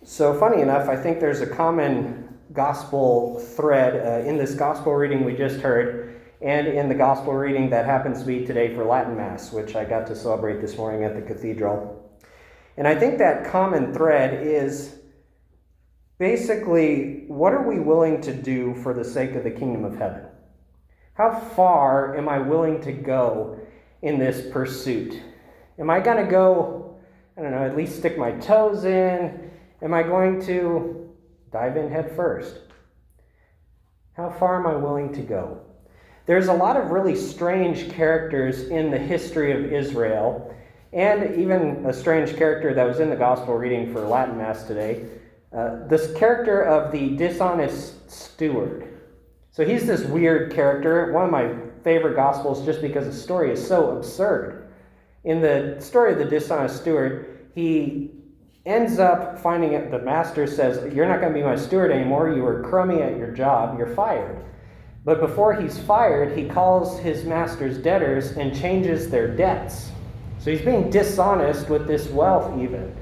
So funny enough, I think there's a common gospel thread in this gospel reading we just heard and in the gospel reading that happens to be today for Latin Mass, which I got to celebrate this morning at the cathedral. And I think that common thread is basically, what are we willing to do for the sake of the kingdom of heaven? How far am I willing to go in this pursuit? Am I going to go, at least stick my toes in? Am I going to dive in head first? How far am I willing to go? There's a lot of really strange characters in the history of Israel, and even a strange character that was in the gospel reading for Latin Mass today. This character of the dishonest steward. So he's this weird character, one of my favorite gospels just because the story is so absurd. In the story of the dishonest steward, he ends up finding it, the master says, "You're not going to be my steward anymore. You were crummy at your job. You're fired." But before he's fired, he calls his master's debtors and changes their debts. So he's being dishonest with this wealth even.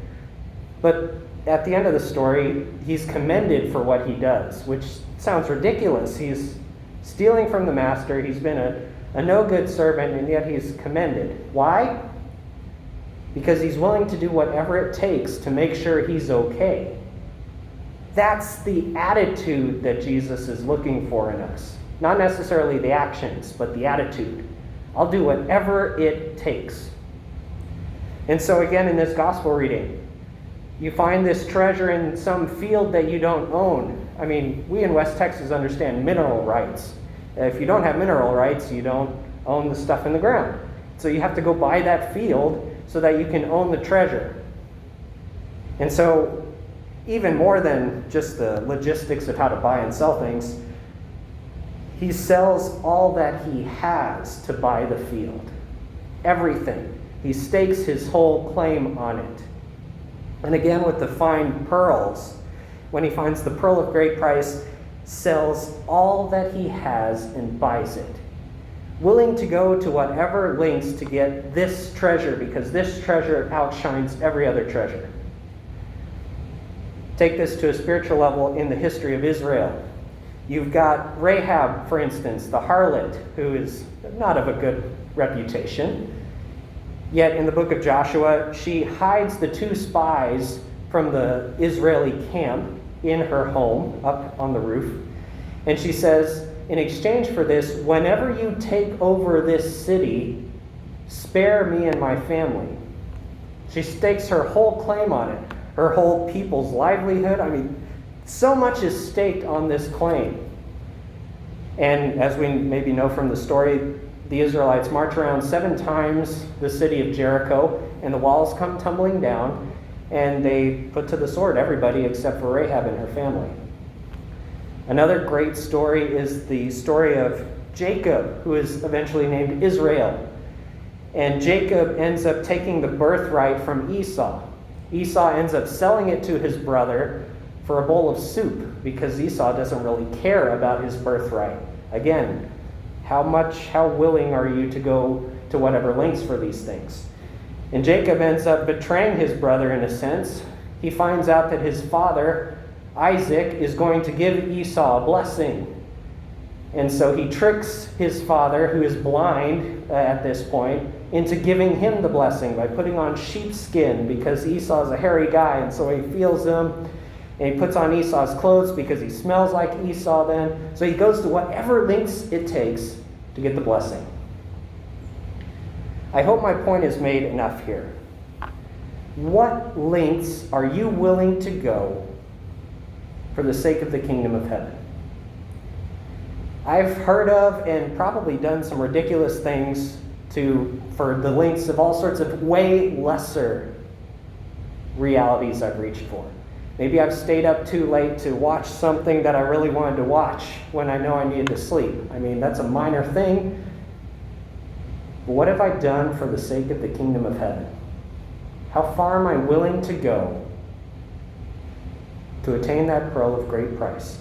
But at the end of the story, he's commended for what he does, which sounds ridiculous. He's stealing from the master. He's been a no-good servant, and yet he's commended. Why? Because he's willing to do whatever it takes to make sure he's okay. That's the attitude that Jesus is looking for in us. Not necessarily the actions, but the attitude. I'll do whatever it takes. And so again, in this gospel reading, you find this treasure in some field that you don't own. I mean, we in West Texas understand mineral rights. If you don't have mineral rights, you don't own the stuff in the ground. So you have to go buy that field so that you can own the treasure. And so, even more than just the logistics of how to buy and sell things, he sells all that he has to buy the field. Everything. He stakes his whole claim on it. And again, with the fine pearls, when he finds the pearl of great price, sells all that he has and buys it. Willing to go to whatever lengths to get this treasure, because this treasure outshines every other treasure. Take this to a spiritual level in the history of Israel. You've got Rahab, for instance, the harlot, who is not of a good reputation. Yet in the book of Joshua, she hides the two spies from the Israeli camp in her home, up on the roof. And she says, in exchange for this, whenever you take over this city, spare me and my family. She stakes her whole claim on it, her whole people's livelihood. I mean, so much is staked on this claim. And as we maybe know from the story, the Israelites march around 7 times the city of Jericho, and the walls come tumbling down, and they put to the sword everybody except for Rahab and her family. Another great story is the story of Jacob, who is eventually named Israel. And Jacob ends up taking the birthright from Esau. Esau ends up selling it to his brother for a bowl of soup because Esau doesn't really care about his birthright. Again, how willing are you to go to whatever lengths for these things? And Jacob ends up betraying his brother in a sense. He finds out that his father, Isaac, is going to give Esau a blessing. And so he tricks his father, who is blind at this point, into giving him the blessing by putting on sheepskin because Esau's a hairy guy, and so he feels him. And he puts on Esau's clothes because he smells like Esau then. So he goes to whatever lengths it takes to get the blessing. I hope my point is made enough here. What lengths are you willing to go for the sake of the kingdom of heaven? I've heard of and probably done some ridiculous things for the lengths of all sorts of way lesser realities I've reached for. Maybe I've stayed up too late to watch something that I really wanted to watch when I know I needed to sleep. I mean, that's a minor thing. But what have I done for the sake of the kingdom of heaven? How far am I willing to go to attain that pearl of great price?